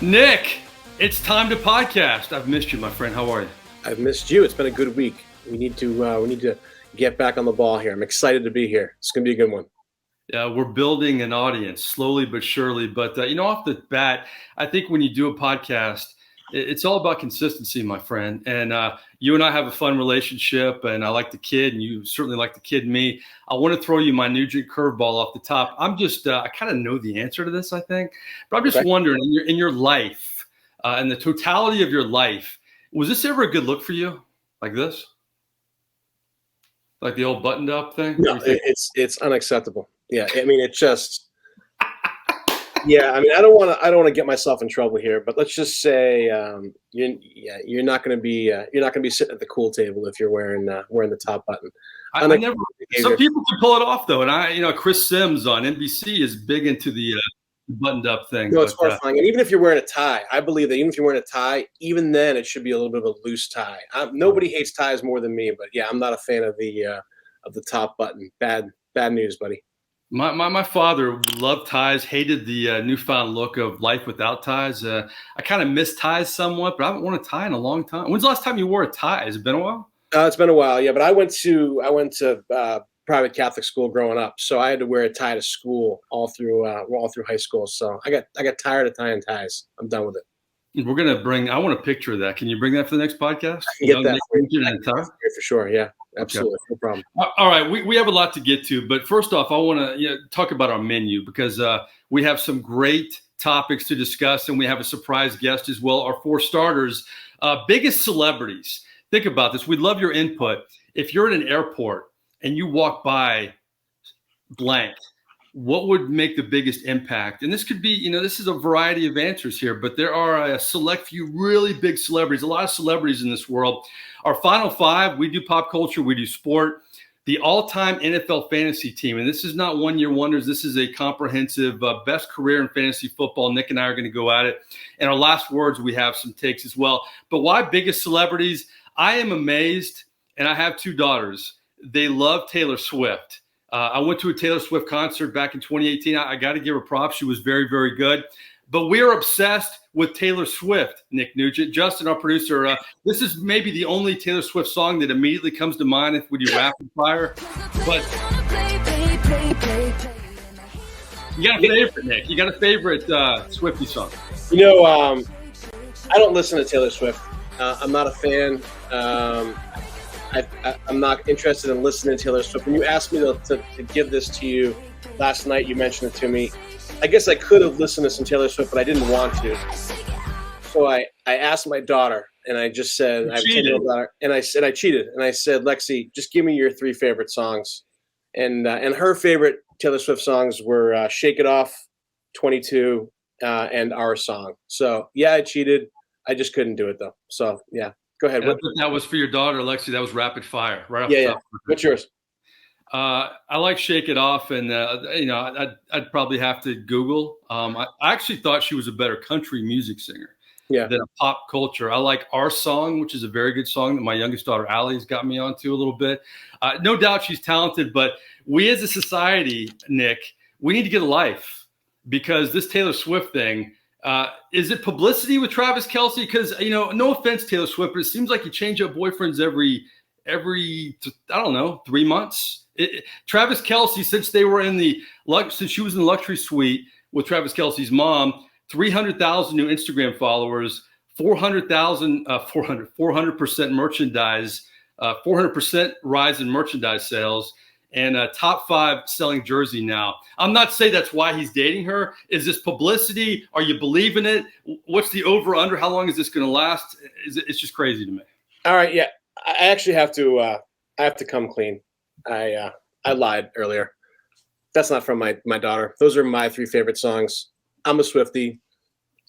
Nick, it's time to podcast. I've missed you, my friend. How are you? I've missed you. It's been a good week. We need to get back on the ball here. I'm excited to be here. It's going to be a good one. Yeah, we're building an audience slowly but surely. But off the bat, I think when you do a podcast, it's all about consistency, my friend. And you and I have a fun relationship, and I like the kid, and you certainly like the kid and me. I want to throw you my Nugent curveball off the top. I'm just I kind of know the answer to this, I think, but I'm just wondering in your life, in the totality of your life, was this ever a good look for you, like this, like the old buttoned up thing? No, it's unacceptable. Yeah, I mean, it just. Yeah, I mean, I don't want to get myself in trouble here, but let's just say you're not going to be sitting at the cool table if you're wearing the top button. Some people can pull it off though, and Chris Sims on NBC is big into the buttoned up thing. No, it's horrifying. And even if you're wearing a tie, I believe that even if you're wearing a tie, even then it should be a little bit of a loose tie. Nobody hates ties more than me, but yeah, I'm not a fan of the top button. Bad news, buddy. My father loved ties, hated the newfound look of life without ties. I kind of miss ties somewhat, but I haven't worn a tie in a long time. When's the last time you wore a tie? Has it been a while? It's been a while, yeah. But I went to private Catholic school growing up, so I had to wear a tie to school all through high school. So I got tired of tying ties. I'm done with it. We're gonna I want a picture of that. Can you bring that for the next podcast? I can get that for sure. Yeah, absolutely, okay. No problem. All right, we have a lot to get to, but first off, I want to talk about our menu because we have some great topics to discuss, and we have a surprise guest as well. Our 4 starters, biggest celebrities. Think about this. We'd love your input. If you're at an airport and you walk by blank, what would make the biggest impact? And this could be, this is a variety of answers here, but there are a select few really big celebrities, a lot of celebrities in this world. Our final 5, we do pop culture, we do sport, the all-time NFL fantasy team. And this is not one-year wonders. This is a comprehensive best career in fantasy football. Nick and I are going to go at it. And our last words, we have some takes as well. But why biggest celebrities? I am amazed, and I have 2 daughters. They love Taylor Swift. I went to a Taylor Swift concert back in 2018. I got to give her props. She was very, very good. But we are obsessed with Taylor Swift, Nick Nugent. Justin, our producer, this is maybe the only Taylor Swift song that immediately comes to mind if we do rapid fire. But you got a favorite, Nick? You got a favorite Swiftie song? I don't listen to Taylor Swift. I'm not a fan. I'm not interested in listening to Taylor Swift. When you asked me to give this to you last night, you mentioned it to me. I guess I could have listened to some Taylor Swift, but I didn't want to. So I asked my daughter, and I just said, I have a 10-year-old daughter, and I said I cheated, and I said, Lexi, just give me your 3 favorite songs, and her favorite Taylor Swift songs were "Shake It Off," "22," and "Our Song." So yeah, I cheated. I just couldn't do it though. So yeah. Go ahead. That was for your daughter, Lexi. That was rapid fire, right off the top. Yeah. What's yours? I like "Shake It Off," and I'd probably have to Google. I actually thought she was a better country music singer than a pop culture. I like "Our Song," which is a very good song that my youngest daughter Allie's got me onto a little bit. No doubt she's talented, but we as a society, Nick, we need to get a life because this Taylor Swift thing. Is it publicity with Travis Kelce? Because, no offense, Taylor Swift, but it seems like you change up boyfriends every 3 months. Travis Kelce, since she was in the luxury suite with Travis Kelce's mom, 300,000 new Instagram followers, 400% merchandise, 400% rise in merchandise sales. And top 5 selling jersey now. I'm not saying that's why he's dating her. Is this publicity? Are you believing it? What's the over under? How long is this going to last? It's just crazy to me. All right, yeah. I actually have to come clean. I lied earlier. That's not from my daughter. Those are my 3 favorite songs. I'm a Swiftie.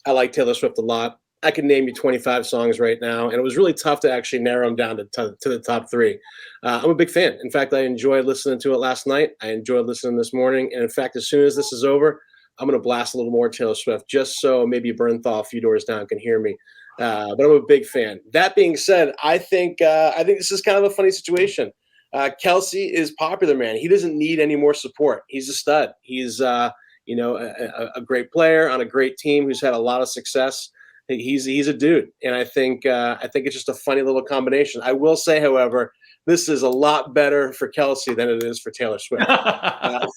I like Taylor Swift a lot. I can name you 25 songs right now, and it was really tough to actually narrow them down to the top 3. I'm a big fan. In fact, I enjoyed listening to it last night. I enjoyed listening this morning. And in fact, as soon as this is over, I'm going to blast a little more Taylor Swift just so maybe Bernthal a few doors down can hear me. But I'm a big fan. That being said, I think this is kind of a funny situation. Kelce is popular, man. He doesn't need any more support. He's a stud. He's a great player on a great team who's had a lot of success. He's a dude, and I think it's just a funny little combination. I will say, however, this is a lot better for Kelsey than it is for Taylor Swift.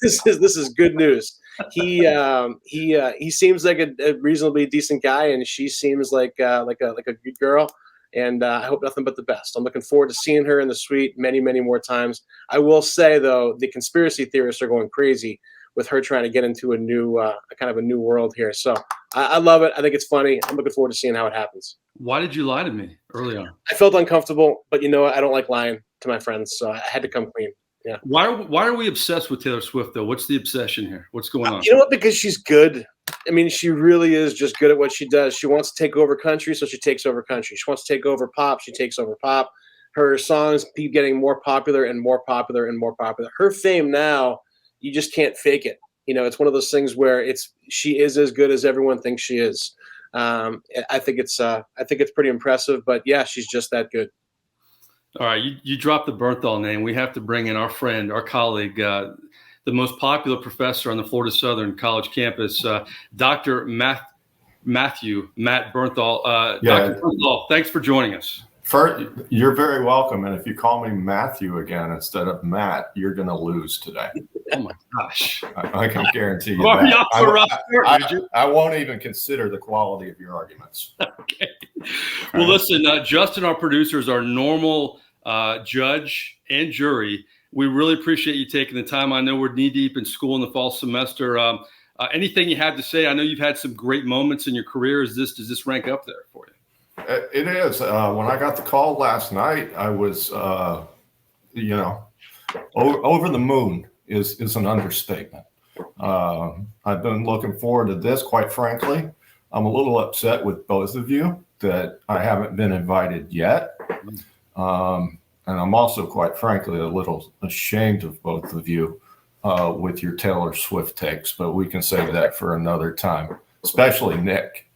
This is good news. He seems like a reasonably decent guy, and she seems like a good girl. And I hope nothing but the best. I'm looking forward to seeing her in the suite many, many more times. I will say, though, the conspiracy theorists are going crazy with her trying to get into a new world here. So I love it. I think it's funny. I'm looking forward to seeing how it happens. Why did you lie to me early on? I felt uncomfortable, but I don't like lying to my friends, so I had to come clean. Yeah. Why are we obsessed with Taylor Swift, though? What's the obsession here? What's going on? You know what? Because she's good. I mean, she really is just good at what she does. She wants to take over country, so she takes over country. She wants to take over pop, she takes over pop. Her songs keep getting more popular and more popular and more popular. Her fame now, you just can't fake it. It's one of those things where she is as good as everyone thinks she is. I think it's pretty impressive, but yeah, she's just that good. All right, you dropped the Bernthal name. We have to bring in our friend, our colleague, the most popular professor on the Florida Southern College campus, Dr. Matt Bernthal. Dr. Bernthal, thanks for joining us. You're very welcome. And if you call me Matthew again instead of Matt, you're going to lose today. Oh, my gosh. I can guarantee you that. I won't even consider the quality of your arguments. Okay. Well, listen, Justin, our producer, is our normal judge and jury. We really appreciate you taking the time. I know we're knee-deep in school in the fall semester. Anything you have to say? I know you've had some great moments in your career. Does this rank up there for you? It is. When I got the call last night, I was, over the moon is an understatement. I've been looking forward to this, quite frankly. I'm a little upset with both of you that I haven't been invited yet. And I'm also, quite frankly, a little ashamed of both of you with your Taylor Swift takes, but we can save that for another time, especially Nick.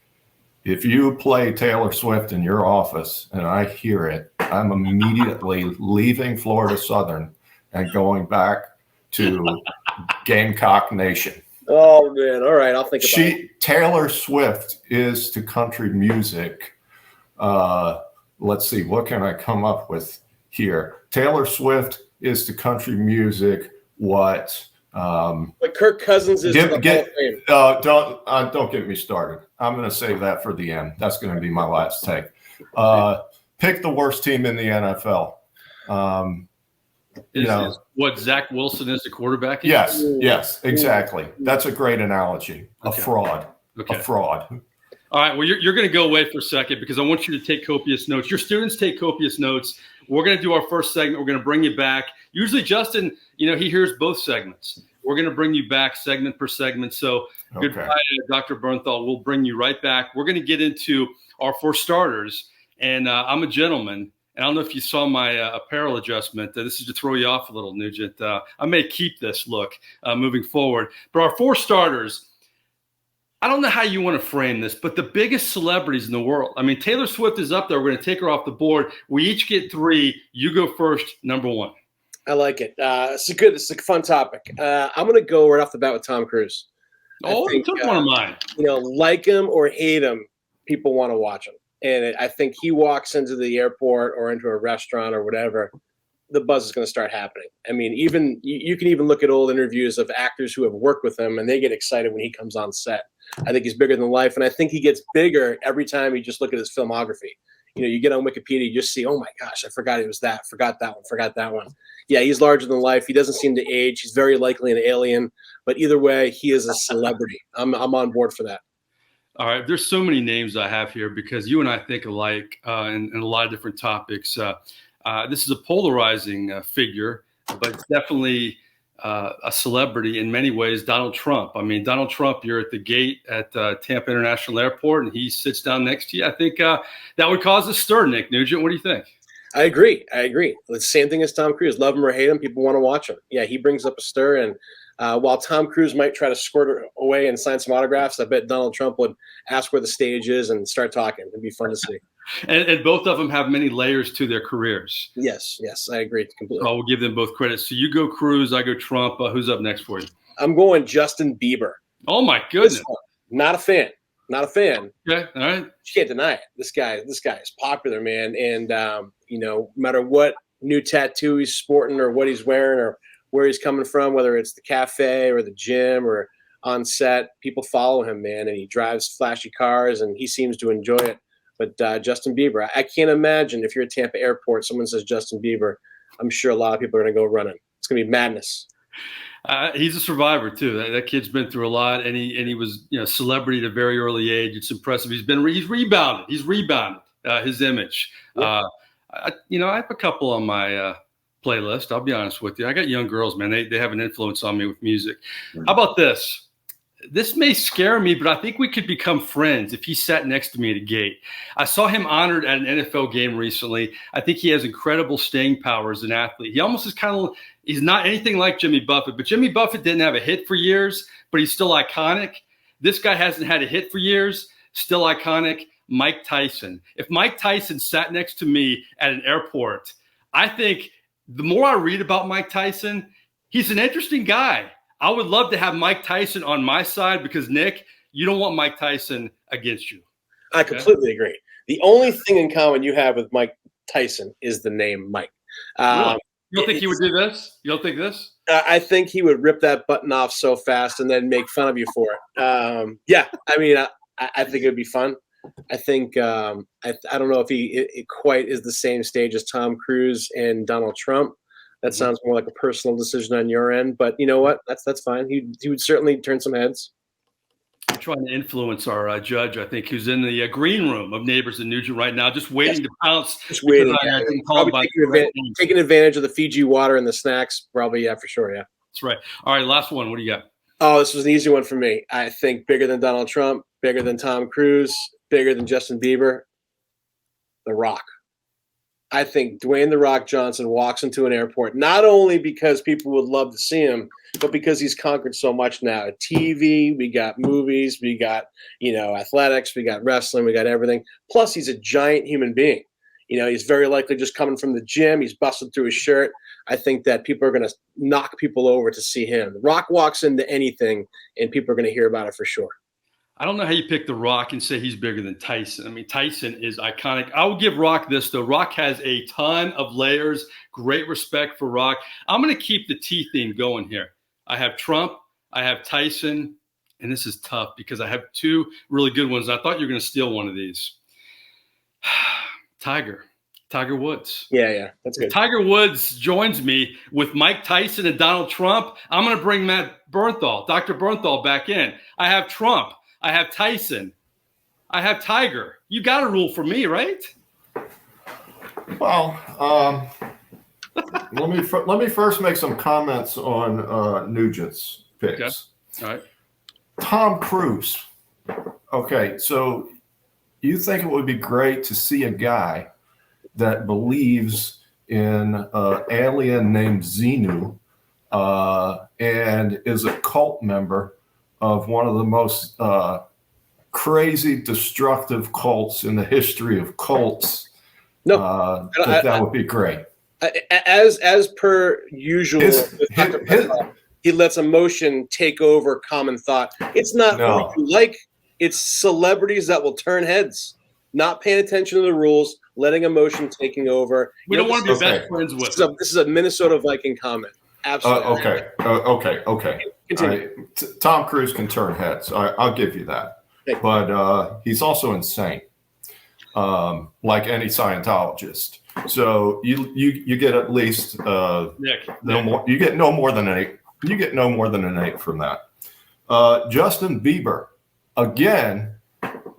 If you play Taylor Swift in your office and I hear it, I'm immediately leaving Florida Southern and going back to Gamecock Nation. Oh, man. All right. I'll think about it. Taylor Swift is to country music. Let's see. What can I come up with here? Taylor Swift is to country music what Kirk Cousins is to the Hall of Fame. Don't get me started. I'm going to save that for the end. That's going to be my last take. Pick the worst team in the NFL. Is what Zach Wilson is the quarterback? Yes, exactly. That's a great analogy. Okay. A fraud. Okay. A fraud. All right. Well, you're going to go away for a second because I want you to take copious notes. Your students take copious notes. We're going to do our first segment. We're going to bring you back. Usually, Justin, he hears both segments. We're going to bring you back segment per segment. So goodbye, Dr. Bernthal. We'll bring you right back. We're going to get into our four starters. And I'm a gentleman. And I don't know if you saw my apparel adjustment. This is to throw you off a little, Nugent. I may keep this look moving forward. But our four starters, I don't know how you want to frame this, but the biggest celebrities in the world. I mean, Taylor Swift is up there. We're going to take her off the board. We each get three. You go first, number one. I like it. It's a fun topic. I'm going to go right off the bat with Tom Cruise. You took one of mine. Like him or hate him, people want to watch him. And I think he walks into the airport or into a restaurant or whatever, the buzz is going to start happening. I mean, even you can even look at old interviews of actors who have worked with him, and they get excited when he comes on set. I think he's bigger than life, and I think he gets bigger every time you just look at his filmography. You get on Wikipedia, you just see, oh my gosh, I forgot it was that, forgot that one. Yeah, he's larger than life. He doesn't seem to age. He's very likely an alien, but either way, he is a celebrity. I'm on board for that. All right. There's so many names I have here because you and I think alike in a lot of different topics. This is a polarizing figure, but it's definitely a celebrity in many ways, Donald Trump. I mean, Donald Trump, you're at the gate at Tampa International Airport, and he sits down next to you. I think that would cause a stir, Nick Nugent. What do you think? I agree. The same thing as Tom Cruise. Love him or hate him, people want to watch him. Yeah, he brings up a stir, and while Tom Cruise might try to squirt away and sign some autographs, I bet Donald Trump would ask where the stage is and start talking. It'd be fun to see. And both of them have many layers to their careers. Yes, I agree completely. I will give them both credit. So you go Cruise, I go Trump. Who's up next for you? I'm going Justin Bieber. Oh my goodness. Not a fan. Not a fan. Okay. All right. You can't deny it. This guy is popular, man. And no matter what new tattoo he's sporting or what he's wearing or where he's coming from, whether it's the cafe or the gym or on set, people follow him, man. And he drives flashy cars and he seems to enjoy it. But Justin Bieber, I can't imagine if you're at Tampa Airport, someone says Justin Bieber, I'm sure a lot of people are going to go running. It's going to be madness. He's a survivor too. That kid's been through a lot, and he was celebrity at a very early age. It's impressive. He's rebounded. He's rebounded his image. Yeah. I have a couple on my playlist. I'll be honest with you. I got young girls, man. They have an influence on me with music. How about this? This may scare me, but I think we could become friends if he sat next to me at a gate. I saw him honored at an NFL game recently. I think he has incredible staying power as an athlete. He almost is he's not anything like Jimmy Buffett, but Jimmy Buffett didn't have a hit for years, but he's still iconic. This guy hasn't had a hit for years, still iconic. Mike Tyson. If Mike Tyson sat next to me at an airport, I think the more I read about Mike Tyson, he's an interesting guy. I would love to have Mike Tyson on my side because, Nick, you don't want Mike Tyson against you. I completely agree. The only thing in common you have with Mike Tyson is the name Mike. Really? You don't think he would do this? You don't think this? I think he would rip that button off so fast and then make fun of you for it. I think it would be fun. I think I don't know if it quite is the same stage as Tom Cruise and Donald Trump. That sounds more like a personal decision on your end, but you know what? That's fine. He would certainly turn some heads. I'm trying to influence our judge, I think, who's in the green room of Neighbors and Nugent right now, just waiting to pounce. Just waiting. Taking advantage of the Fiji water and the snacks, probably, yeah, for sure, yeah. That's right. All right, last one. What do you got? Oh, this was an easy one for me. I think bigger than Donald Trump, bigger than Tom Cruise, bigger than Justin Bieber, The Rock. I think Dwayne "The Rock" Johnson walks into an airport, not only because people would love to see him, but because he's conquered so much now. TV, we got movies, we got, athletics, we got wrestling, we got everything. Plus, he's a giant human being. He's very likely just coming from the gym. He's busted through his shirt. I think that people are going to knock people over to see him. The Rock walks into anything, and people are going to hear about it for sure. I don't know how you pick The Rock and say he's bigger than Tyson. I mean, Tyson is iconic. I will give Rock this, though. Rock has a ton of layers. Great respect for Rock. I'm going to keep the T theme going here. I have Trump. I have Tyson. And this is tough because I have two really good ones. I thought you were going to steal one of these. Tiger Woods. Yeah, that's good. If Tiger Woods joins me with Mike Tyson and Donald Trump, I'm going to bring Matt Bernthal, Dr. Bernthal, back in. I have Trump. I have Tyson. I have Tiger. You got a rule for me, right? Well, let me first make some comments on Nugent's picks. Okay. All right. Tom Cruise. Okay, so you think it would be great to see a guy that believes in an alien named Xenu and is a cult member of one of the most crazy, destructive cults in the history of cults. No, that would be great. As per usual, he lets emotion take over common thought. It's not what you like. It's celebrities that will turn heads, not paying attention to the rules, letting emotion taking over. We don't want to be best friends with them. This is a Minnesota Viking comment. Absolutely. Okay. Continue. Tom Cruise can turn heads. I'll give you that. But he's also insane, like any Scientologist. So you get at least no more. You get no more than an 8. You get no more than an 8 from that. Justin Bieber, again.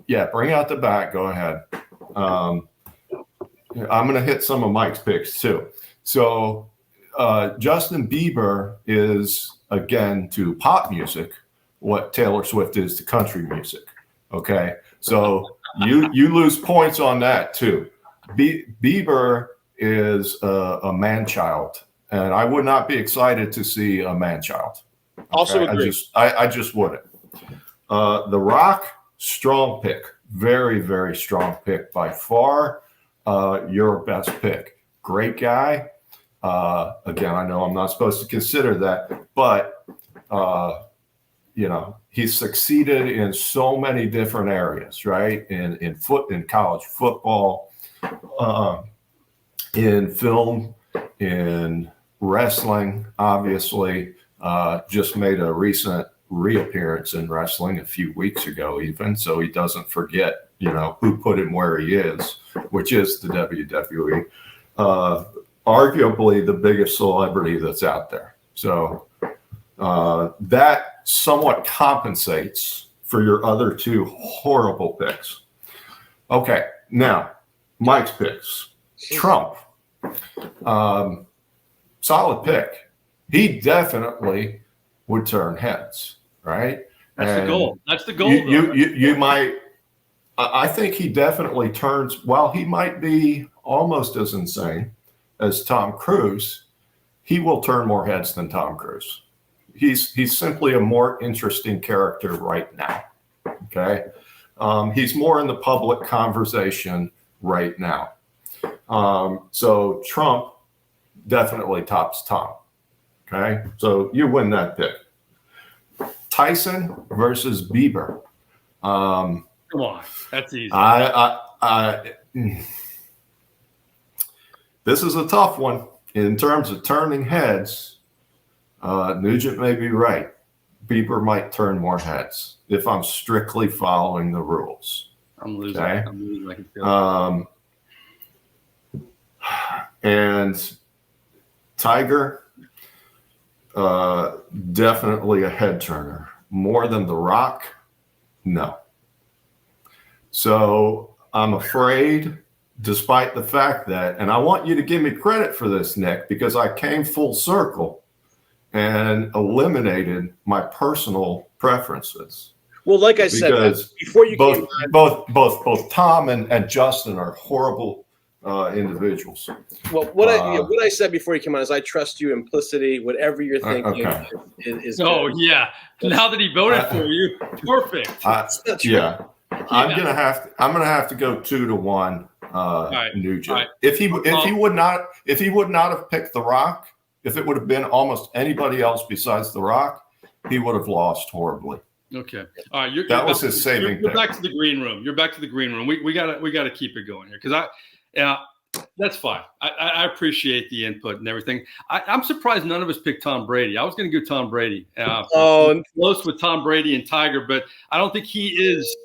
Yeah, bring out the bat. Go ahead. I'm going to hit some of Mike's picks too. So Justin Bieber is, again, to pop music what Taylor Swift is to country music. Okay, so you lose points on that too. Bieber is a man-child, and I would not be excited to see a man-child. Okay? Also agree. I just wouldn't. The Rock, strong pick, very, very strong pick by far. Your best pick. Great guy. Again, I know I'm not supposed to consider that, but he's succeeded in so many different areas, right? In college football, in film, in wrestling, obviously, just made a recent reappearance in wrestling a few weeks ago, even, so he doesn't forget, who put him where he is, which is the WWE. Arguably the biggest celebrity that's out there. So that somewhat compensates for your other two horrible picks. Okay, now Mike's picks. Trump, solid pick. He definitely would turn heads, right? That's the goal. That's the goal. You might. I think he definitely turns. While he might be almost as insane as Tom Cruise, he will turn more heads than Tom Cruise. He's simply a more interesting character right now. Okay, he's more in the public conversation right now. So Trump definitely tops Tom. Okay, so you win that pick. Tyson versus Bieber. Come on, that's easy. This is a tough one in terms of turning heads. Nugent may be right. Bieber might turn more heads if I'm strictly following the rules. I'm losing. Okay? I'm losing. I can feel it. And Tiger, definitely a head turner. More than The Rock, no. So I'm afraid, despite the fact that, and I want you to give me credit for this, Nick, because I came full circle and eliminated my personal preferences. Well, like I said, before you both Tom and Justin are horrible individuals. Well, what I said before you came on is I trust you implicitly. Whatever you're thinking is oh good. Yeah. Now that he voted for you, perfect. Yeah. I'm gonna have to go 2-1 Nugent. Right. If he would not have picked The Rock, if it would have been almost anybody else besides The Rock, he would have lost horribly. Okay. All right. That was his saving. You're back to the green room. You're back to the green room. We gotta keep it going here because that's fine. I appreciate the input and everything. I'm surprised none of us picked Tom Brady. I was going to go Tom Brady. Close with Tom Brady and Tiger, but I don't think he is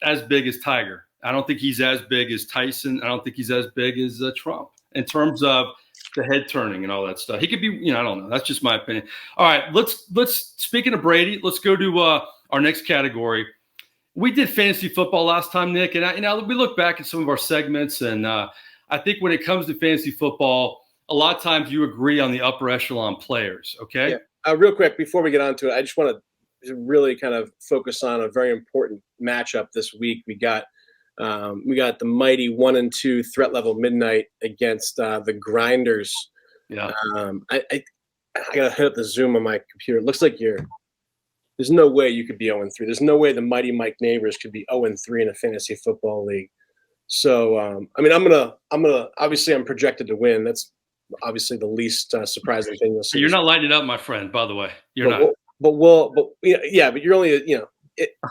as big as Tiger. I don't think he's as big as Tyson. I don't think he's as big as Trump in terms of the head turning and all that stuff. He could be, I don't know. That's just my opinion. All right, let's speaking of Brady, let's go to our next category. We did fantasy football last time, Nick, and we look back at some of our segments, and I think when it comes to fantasy football, a lot of times you agree on the upper echelon players. Okay. Yeah. Real quick before we get on to it, I just want to really kind of focus on a very important matchup this week. We got the mighty 1-2 threat level midnight against the Grinders. Yeah. I gotta hit up the Zoom on my computer. It looks like there's no way you could be 0-3. There's no way the mighty Mike Neighbors could be 0-3 in a fantasy football league. So, I'm gonna obviously I'm projected to win. That's obviously the least surprising thing you'll see. You're not lighting it up, my friend, by the way. You're not. But you're only,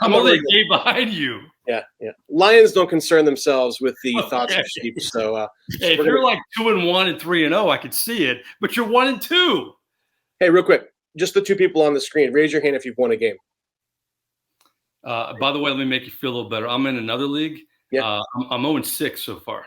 I'm only a game behind you. Yeah. Lions don't concern themselves with the thoughts of sheep. So, hey, if you're like 2-1 and 3-0, I could see it. But you're 1-2. Hey, real quick, just the two people on the screen. Raise your hand if you've won a game. By the way, let me make you feel a little better. I'm in another league. Yeah. I'm 0-6 so far.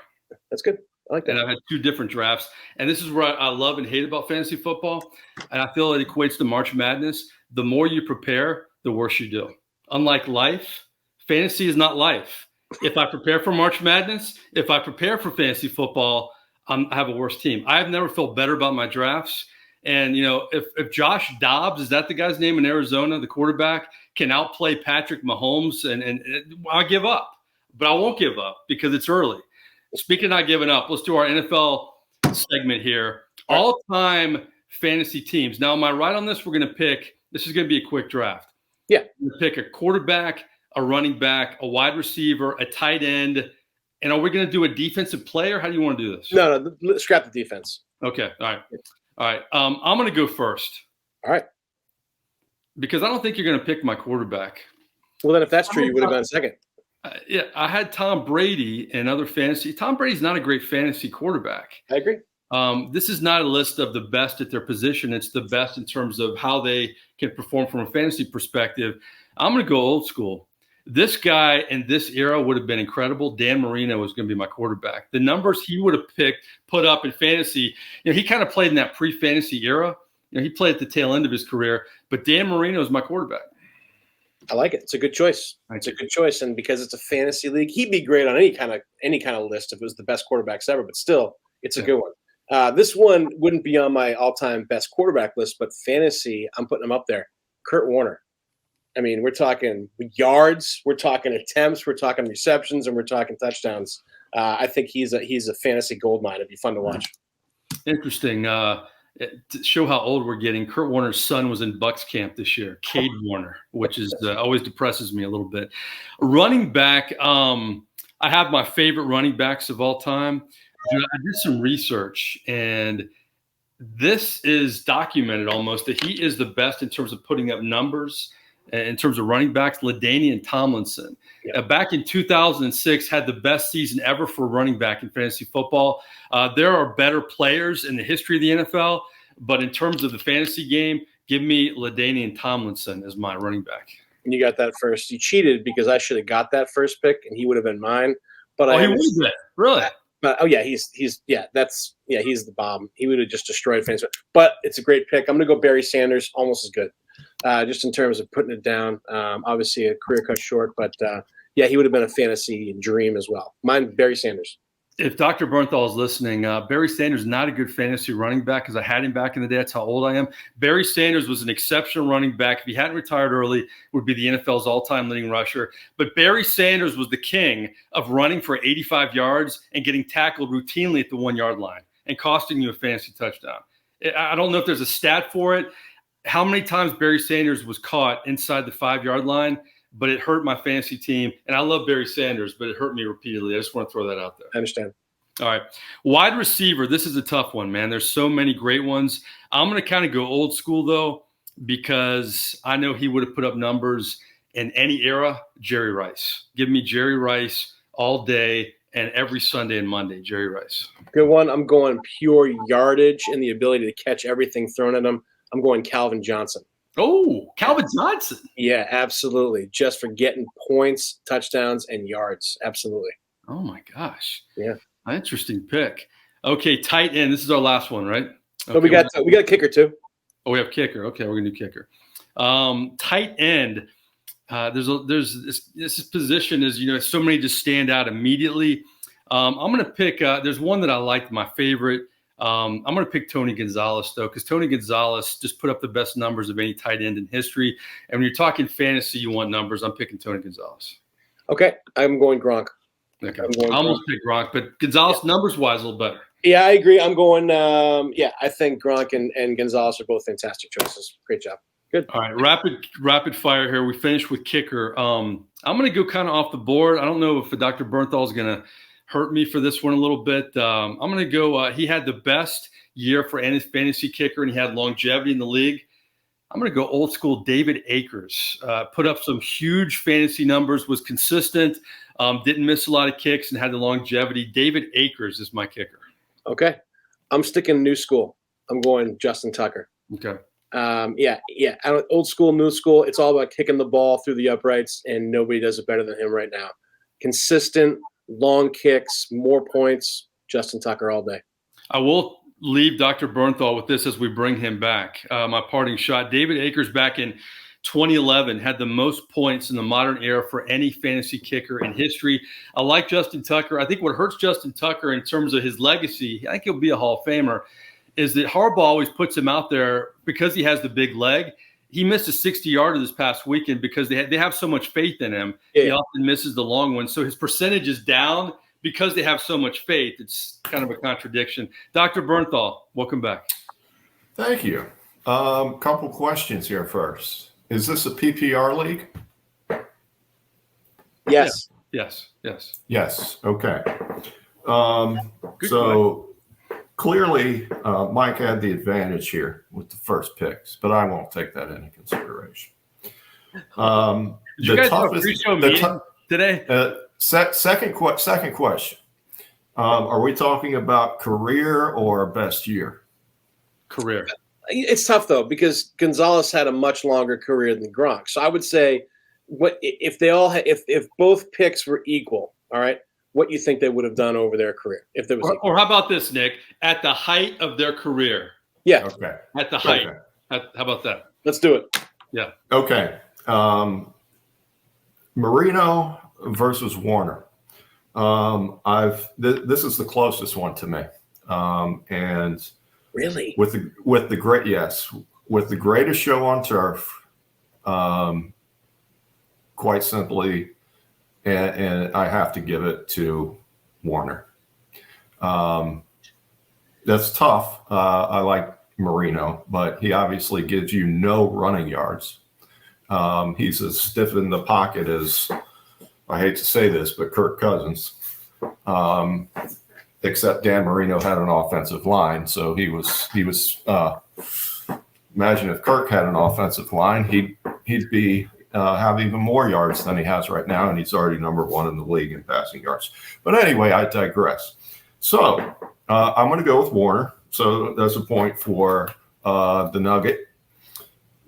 That's good. I like that. And I've had 2 different drafts. And this is what I love and hate about fantasy football. And I feel it equates to March Madness. The more you prepare, the worse you do. Unlike life, fantasy is not life. If I prepare for March Madness, if I prepare for fantasy football, I have a worse team. I have never felt better about my drafts. And, if Josh Dobbs, is that the guy's name in Arizona, the quarterback, can outplay Patrick Mahomes, and I give up. But I won't give up because it's early. Speaking of not giving up, let's do our NFL segment here. All-time fantasy teams. Now, am I right on this? We're going to pick – this is going to be a quick draft. Yeah. We're going to pick a quarterback, a running back, a wide receiver, a tight end. And are we going to do a defensive player? How do you want to do this? No, scrap the defense. Okay. All right. I'm going to go first. All right. Because I don't think you're going to pick my quarterback. Well, then if that's true, you would have gone second. Yeah, I had Tom Brady and other fantasy. Tom Brady's not a great fantasy quarterback. I agree. This is not a list of the best at their position. It's the best in terms of how they can perform from a fantasy perspective. I'm going to go old school. This guy in this era would have been incredible. Dan Marino was going to be my quarterback. The numbers he would have put up in fantasy, he kind of played in that pre-fantasy era. He played at the tail end of his career, but Dan Marino is my quarterback. I like it. It's a good choice. It's a good choice, and because it's a fantasy league, he'd be great on any kind of list if it was the best quarterbacks ever. But still, it's a good one. This one wouldn't be on my all-time best quarterback list, but fantasy, I'm putting him up there. Kurt Warner. I mean, we're talking yards, we're talking attempts, we're talking receptions, and we're talking touchdowns. I think he's a fantasy goldmine. It'd be fun to watch. Interesting. To show how old we're getting, Kurt Warner's son was in Bucks camp this year, Cade Warner, which is always depresses me a little bit. Running back, I have my favorite running backs of all time. I did some research, and this is documented almost that he is the best in terms of putting up numbers. In terms of running backs, LaDainian Tomlinson. Yeah. Back in 2006, had the best season ever for running back in fantasy football. There are better players in the history of the NFL, but in terms of the fantasy game, give me LaDainian Tomlinson as my running back. And you got that first. You cheated because I should have got that first pick, and he would have been mine. But he would have been, really? But he's the bomb. He would have just destroyed fantasy. But it's a great pick. I'm going to go Barry Sanders, almost as good. Just in terms of putting it down, obviously a career cut short, but he would have been a fantasy dream as well. Mine, Barry Sanders. If Dr. Bernthal is listening, Barry Sanders is not a good fantasy running back because I had him back in the day. That's how old I am. Barry Sanders was an exceptional running back. If he hadn't retired early, would be the NFL's all-time leading rusher. But Barry Sanders was the king of running for 85 yards and getting tackled routinely at the 1-yard line and costing you a fantasy touchdown. I don't know if there's a stat for it. How many times Barry Sanders was caught inside the 5-yard line, but it hurt my fantasy team. And I love Barry Sanders, but it hurt me repeatedly. I just want to throw that out there. I understand. All right. Wide receiver. This is a tough one, man. There's so many great ones. I'm going to kind of go old school, though, because I know he would have put up numbers in any era. Jerry Rice. Give me Jerry Rice all day and every Sunday and Monday. Jerry Rice. Good one. I'm going pure yardage and the ability to catch everything thrown at him. I'm going Calvin Johnson. Oh, Calvin Johnson. Yeah, absolutely. Just for getting points, touchdowns, and yards. Absolutely. Oh, my gosh. Yeah. Interesting pick. Okay, tight end. This is our last one, right? Okay, but we got a kicker, too. Oh, we have kicker. Okay, we're going to do kicker. Tight end. This position is, so many just stand out immediately. I'm going to pick there's one that I like, my favorite. I'm going to pick Tony Gonzalez, though, because Tony Gonzalez just put up the best numbers of any tight end in history. And when you're talking fantasy, you want numbers. I'm picking Tony Gonzalez. Okay. I'm going Gronk. Okay. I almost picked Gronk, but Gonzalez, numbers-wise, a little better. Yeah, I agree. I'm going I think Gronk and Gonzalez are both fantastic choices. Great job. Good. All right. Rapid fire here. We finished with kicker. I'm going to go kind of off the board. I don't know if Dr. Bernthal is going to hurt me for this one a little bit. I'm going to go he had the best year for any fantasy kicker, and he had longevity in the league. I'm going to go old school David Akers. Put up some huge fantasy numbers, was consistent, didn't miss a lot of kicks, and had the longevity. David Akers is my kicker. Okay. I'm sticking new school. I'm going Justin Tucker. Okay. Old school, new school. It's all about kicking the ball through the uprights, and nobody does it better than him right now. Consistent, long kicks, more points. Justin Tucker all day. I will leave Dr. Bernthal with this as we bring him back. My parting shot. David Akers back in 2011 had the most points in the modern era for any fantasy kicker in history. I like Justin Tucker. I think what hurts Justin Tucker in terms of his legacy, I think he'll be a Hall of Famer, is that Harbaugh always puts him out there because he has the big leg. He missed a 60-yarder this past weekend because they have so much faith in him. Yeah. He often misses the long one. So his percentage is down because they have so much faith. It's kind of a contradiction. Dr. Bernthal, welcome back. Thank you. Couple questions here first. Is this a PPR league? Yes. Yes. Yes. Okay. Good question. clearly, Mike had the advantage here with the first picks, but I won't take that into consideration. Did you guys have a pre-show meeting today? Second question. Are we talking about career or best year? Career. It's tough though because Gonzalez had a much longer career than Gronk. So I would say, what if they all if both picks were equal? All right, what you think they would have done over their career if there was? Or how about this, Nick? At the height of their career. Yeah. Okay. At the height. Okay. How about that? Let's do it. Yeah. Okay. Marino versus Warner. This is the closest one to me. And really with the greatest show on turf, quite simply, and I have to give it to Warner. That's tough. I like Marino, but he obviously gives you no running yards. He's as stiff in the pocket as, I hate to say this, but Kirk Cousins. Except Dan Marino had an offensive line, so he was. Imagine if Kirk had an offensive line, he'd be have even more yards than he has right now, and he's already number one in the league in passing yards. But anyway, I digress. So I'm going to go with Warner. So that's a point for the Nugget.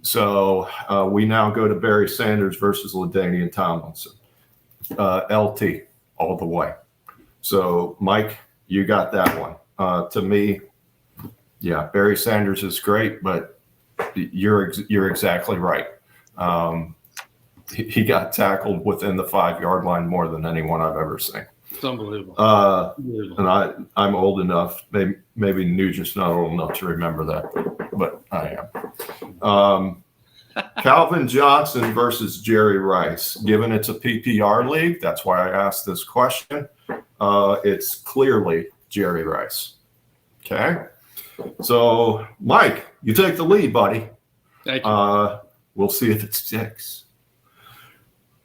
So we now go to Barry Sanders versus LaDainian Tomlinson. LT all the way. So Mike, you got that one. To me, yeah, Barry Sanders is great, but you're exactly right. He got tackled within the 5-yard line more than anyone I've ever seen. It's unbelievable. And I'm old enough, maybe Nugent's not old enough to remember that, but I am. Calvin Johnson versus Jerry Rice. Given it's a PPR league, that's why I asked this question. It's clearly Jerry Rice. Okay. So, Mike, you take the lead, buddy. Thank you. We'll see if it sticks.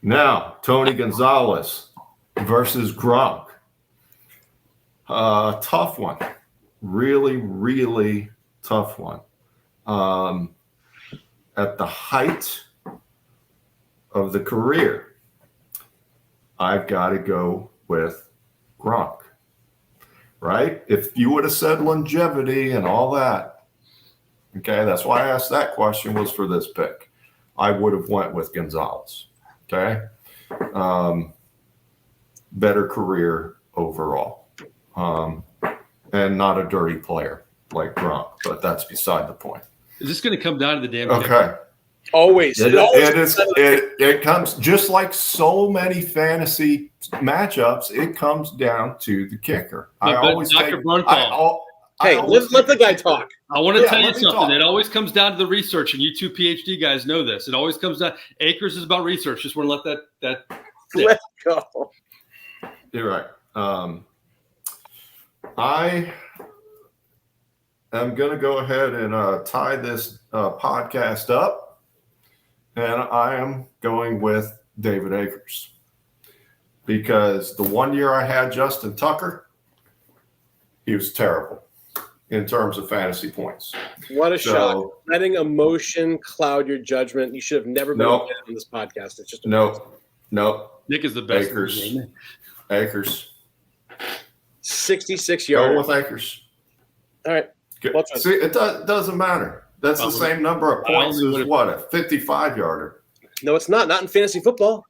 Now, Tony Gonzalez versus Gronk. Tough one. Really, really tough one. At the height of the career, I've got to go with Gronk, right? If you would have said longevity and all that, okay, that's why I asked that question was for this pick. I would have went with Gonzalez, okay? Better career overall, and not a dirty player like Gronk, but that's beside the point. Is this going to come down to the damn Okay. kicker? Always. It comes just like so many fantasy matchups. It comes down to the kicker. But Dr. Bernthal. Hey, let the guy talk. I want to tell you something. It always comes down to the research, and you two PhD guys know this. It always comes down. Acres is about research. Just want to let that sit. Let's go. You're right. I am going to go ahead and tie this podcast up, and I am going with David Akers because the one year I had Justin Tucker, he was terrible in terms of fantasy points. What a shock. Letting emotion cloud your judgment. You should have never been on this podcast. It's just no. Nick is the best. Akers. 66 yards. Go with Akers. All right. See, it doesn't matter. That's the same number of points as what, a 55-yarder? No, it's not. Not in fantasy football.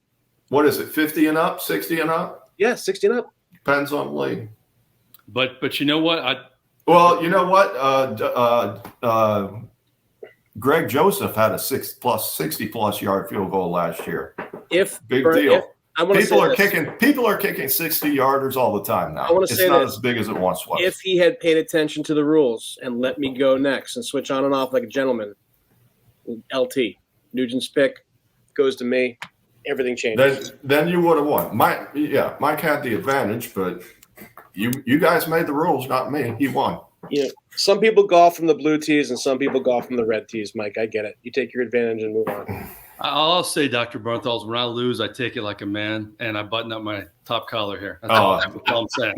What is it, 50 and up, 60 and up? Yeah, 60 and up. Depends on the league. But you know what? You know what? Greg Joseph had a 60-plus yard field goal last year. Big deal. People are kicking 60-yarders all the time now. It's not as big as it once was. If he had paid attention to the rules and let me go next and switch on and off like a gentleman, LT, Nugent's pick goes to me. Everything changes. Then you would have won. Mike had the advantage, but you guys made the rules, not me. He won. Some people golf from the blue tees and some people golf from the red tees, Mike. I get it. You take your advantage and move on. I'll say, Dr. Bernthal, when I lose, I take it like a man, and I button up my top collar here. That's all I'm saying.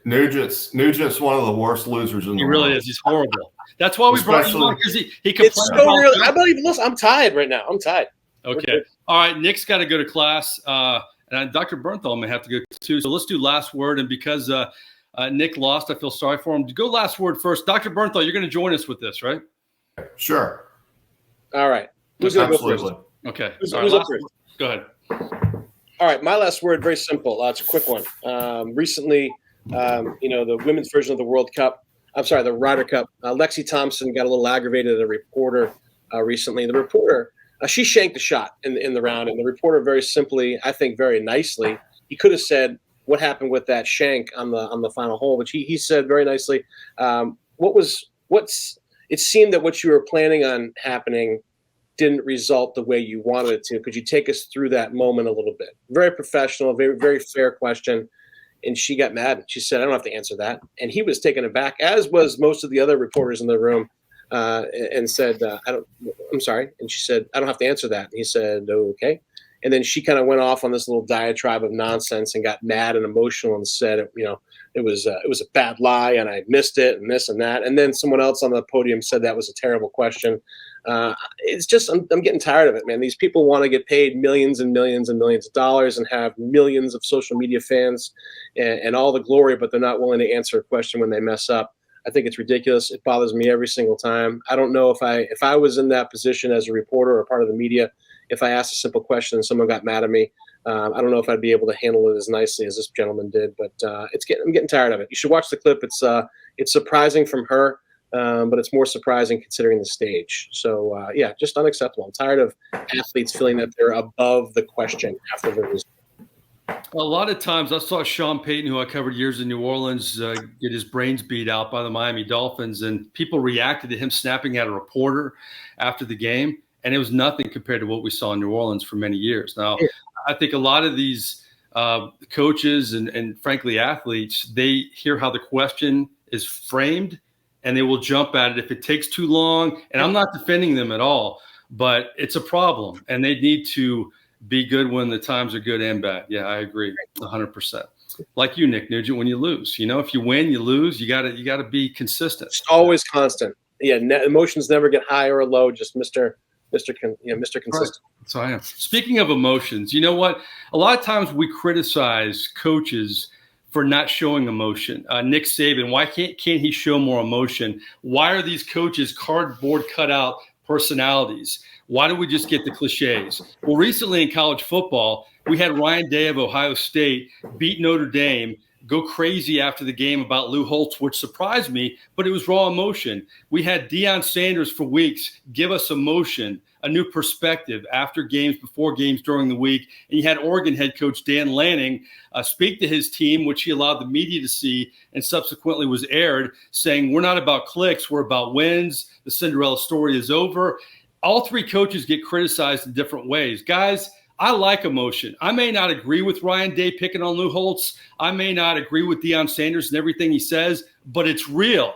Nugent's one of the worst losers in the world. He really is. He's horrible. That's why we brought him on, because he complains. It's so real. I believe. Listen, I'm tied right now. I'm tied. Okay. All right. Nick's got to go to class, and Dr. Bernthal may have to go too. So let's do last word. And because Nick lost, I feel sorry for him. Go last word first. Dr. Bernthal, you're going to join us with this, right? Sure. All right. Who's going to go first? Okay. Who's right, up first? Go ahead. All right. My last word, very simple. It's a quick one. Recently, the women's version of the World Cup, the Ryder Cup, Lexi Thompson got a little aggravated at a reporter recently. The reporter, she shanked a shot in the round, and the reporter very simply, I think very nicely, he could have said what happened with that shank on the final hole, but he said very nicely, it seemed that what you were planning on happening didn't result the way you wanted it to. Could you take us through that moment a little bit? Very professional, very, very fair question. And she got mad. She said, I don't have to answer that. And he was taken aback, as was most of the other reporters in the room, and said, I'm sorry. And she said, I don't have to answer that. And he said, okay. And then she kind of went off on this little diatribe of nonsense and got mad and emotional and said, it was a bad lie and I missed it and this and that. And then someone else on the podium said that was a terrible question. It's just, I'm getting tired of it, man. These people want to get paid millions and millions and millions of dollars and have millions of social media fans and all the glory, but they're not willing to answer a question when they mess up. I think it's ridiculous. It bothers me every single time. I don't know if I was in that position as a reporter or part of the media, if I asked a simple question and someone got mad at me, I don't know if I'd be able to handle it as nicely as this gentleman did, but I'm getting tired of it. You should watch the clip. It's surprising from her, but it's more surprising considering the stage. So just unacceptable. I'm tired of athletes feeling that they're above the question after the result. A lot of times I saw Sean Payton, who I covered years in New Orleans, get his brains beat out by the Miami Dolphins, and people reacted to him snapping at a reporter after the game, and it was nothing compared to what we saw in New Orleans for many years. Now, I think a lot of these coaches and frankly athletes, they hear how the question is framed, and they will jump at it if it takes too long. And I'm not defending them at all, but it's a problem, and they need to be good when the times are good and bad. Yeah, I agree 100%. Like you, Nick Nugent, when you lose, if you win, you lose, you gotta be consistent. It's always constant. Yeah, emotions never get high or low. Just Mr. Consistent. Right. So I am. Speaking of emotions, you know what? A lot of times we criticize coaches for not showing emotion. Nick Saban, why can't he show more emotion? Why are these coaches cardboard cutout personalities? Why do we just get the cliches? Well, recently in college football, we had Ryan Day of Ohio State beat Notre Dame, go crazy after the game about Lou Holtz, which surprised me, but it was raw emotion. We had Deion Sanders for weeks give us emotion, a new perspective after games, before games, during the week. And you had Oregon head coach Dan Lanning speak to his team, which he allowed the media to see and subsequently was aired, saying, we're not about clicks, we're about wins. The Cinderella story is over. All three coaches get criticized in different ways. Guys, I like emotion. I may not agree with Ryan Day picking on Lou Holtz. I may not agree with Deion Sanders and everything he says, but it's real.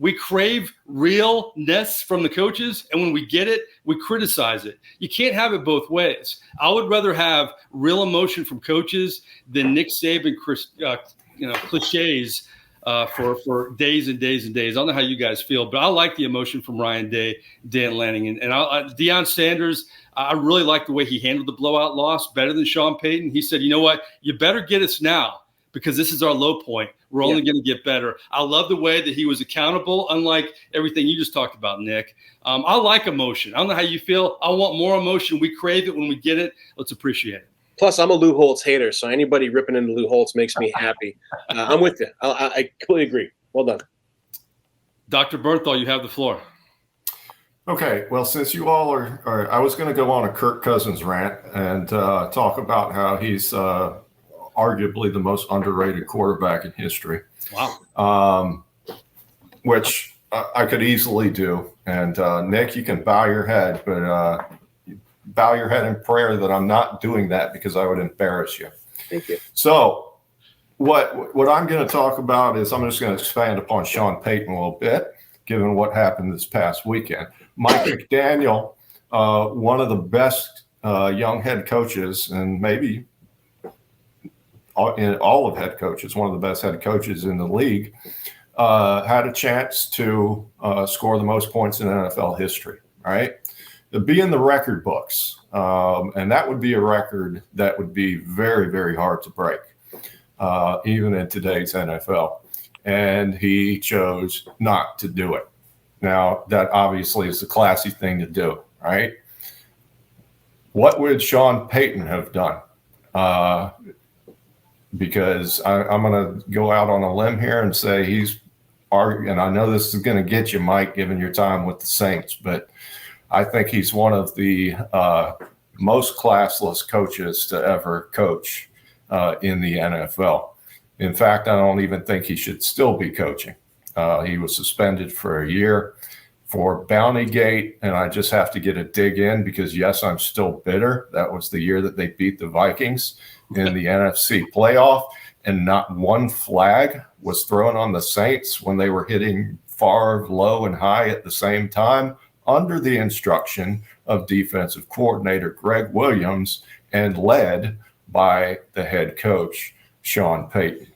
We crave realness from the coaches, and when we get it, we criticize it. You can't have it both ways. I would rather have real emotion from coaches than Nick Saban cliches for days and days and days. I don't know how you guys feel, but I like the emotion from Ryan Day, Dan Lanning, and Deion Sanders. I really like the way he handled the blowout loss, better than Sean Payton. He said, you know what, you better get us now because this is our low point. We're only going to get better. I love the way that he was accountable, unlike everything you just talked about, Nick. I like emotion. I don't know how you feel. I want more emotion. We crave it when we get it. Let's appreciate it. Plus, I'm a Lou Holtz hater, so anybody ripping into Lou Holtz makes me happy. I'm with you. I completely agree. Well done. Dr. Bernthal, you have the floor. Okay, well, since you all are I was going to go on a Kirk Cousins rant and talk about how he's arguably the most underrated quarterback in history. Wow. Which I could easily do. And Nick, you can bow your head, but bow your head in prayer that I'm not doing that because I would embarrass you. Thank you. So what I'm going to talk about is I'm just going to expand upon Sean Payton a little bit, given what happened this past weekend. Mike McDaniel, one of the best young head coaches, and maybe all of head coaches, one of the best head coaches in the league, had a chance to score the most points in NFL history, right? To be in the record books. And that would be a record that would be very, very hard to break, even in today's NFL. And he chose not to do it. Now, that obviously is the classy thing to do, right? What would Sean Payton have done? Because I'm going to go out on a limb here and say he's arguing, and I know this is going to get you, Mike, given your time with the Saints, but I think he's one of the most classless coaches to ever coach in the NFL. In fact, I don't even think he should still be coaching. He was suspended for a year for Bountygate, and I just have to get a dig in because, yes, I'm still bitter. That was the year that they beat the Vikings in the NFC playoff, and not one flag was thrown on the Saints when they were hitting far, low, and high at the same time, under the instruction of defensive coordinator Greg Williams and led by the head coach, Sean Payton.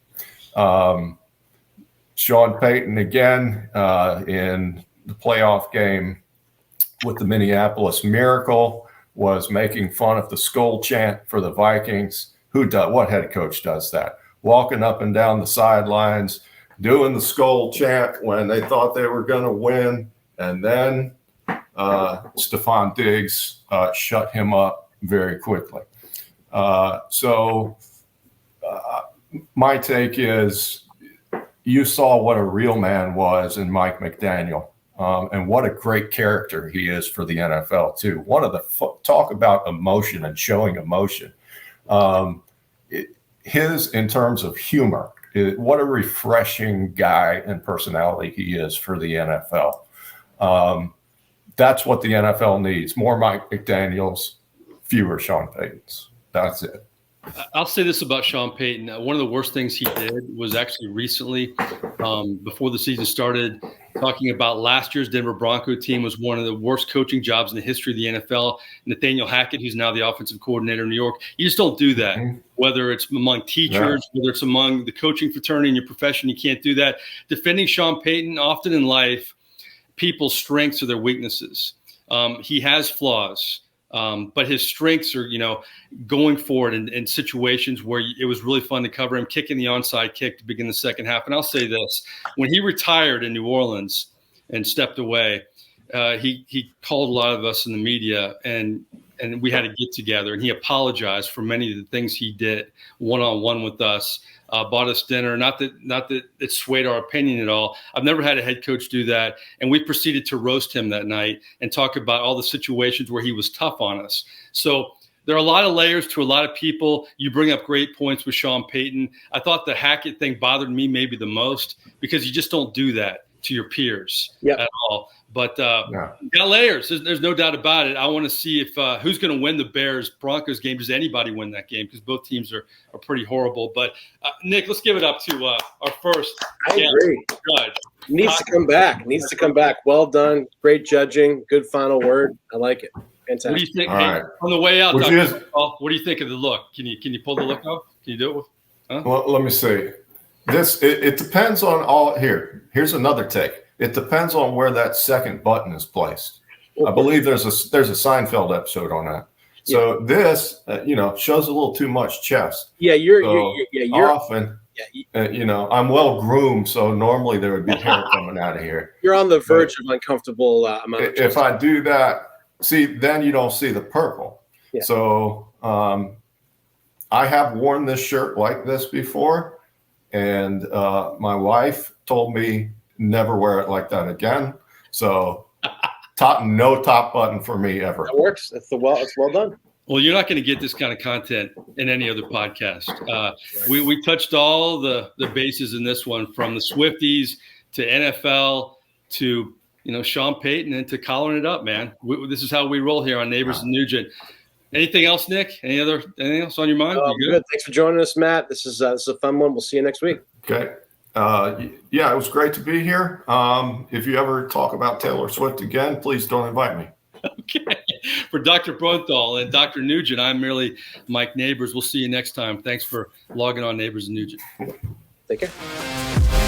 Sean Payton, again, in the playoff game with the Minneapolis Miracle, was making fun of the skull chant for the Vikings. What head coach does that? Walking up and down the sidelines, doing the skull chant when they thought they were going to win, and then Stephon Diggs shut him up very quickly. My take is you saw what a real man was in Mike McDaniel, and what a great character he is for the NFL too. One of the talk about emotion and showing emotion. His, in terms of humor, what a refreshing guy and personality he is for the NFL. That's what the NFL needs. More Mike McDaniels, fewer Sean Paytons. That's it. I'll say this about Sean Payton. One of the worst things he did was actually recently, before the season started, talking about last year's Denver Bronco team was one of the worst coaching jobs in the history of the NFL. Nathaniel Hackett, who's now the offensive coordinator in New York. You just don't do that. Mm-hmm. Whether it's among teachers, whether it's among the coaching fraternity in your profession, you can't do that. Defending Sean Payton, often in life, people's strengths are their weaknesses. He has flaws. But his strengths are, going forward in situations where it was really fun to cover him, kicking the onside kick to begin the second half. And I'll say this, when he retired in New Orleans and stepped away, he called a lot of us in the media and we had to get together, and he apologized for many of the things he did one-on-one with us. Bought us dinner. Not that it swayed our opinion at all. I've never had a head coach do that. And we proceeded to roast him that night and talk about all the situations where he was tough on us. So there are a lot of layers to a lot of people. You bring up great points with Sean Payton. I thought the Hackett thing bothered me maybe the most because you just don't do that to your peers at all. But you got layers. There's no doubt about it. I want to see if who's going to win the Bears-Broncos game. Does anybody win that game? Because both teams are pretty horrible. But, Nick, let's give it up to our first judge. Needs to come back. Well done. Great judging. Good final word. I like it. Fantastic. What do you think? Right. On the way out, what do you think of the look? Can you pull the look off? Can you do it? Well, let me see. It depends on all here. Here's another take. It depends on where that second button is placed. I believe there's a Seinfeld episode on that. So this, shows a little too much chest. Yeah, you're often. I'm well groomed, so normally there would be hair coming out of here. You're on the verge of uncomfortable amount of chest. If I do that, then you don't see the purple. Yeah. So I have worn this shirt like this before, and my wife told me never wear it like that again. So no top button for me ever. That works. It's well done. Well, you're not going to get this kind of content in any other podcast. We touched all the bases in this one, from the Swifties to NFL to Sean Payton and to collaring it up, man. This is how we roll here on Neighbors and Nugent. Anything else, Nick? Anything else on your mind? You good? Thanks for joining us, Matt. This is a fun one. We'll see you next week. Okay. It was great to be here. If you ever talk about Taylor Swift again, please don't invite me. Okay. For Dr. Bernthal and Dr. Nugent, I'm merely Mike Neighbors. We'll see you next time. Thanks for logging on, Neighbors and Nugent. Take care.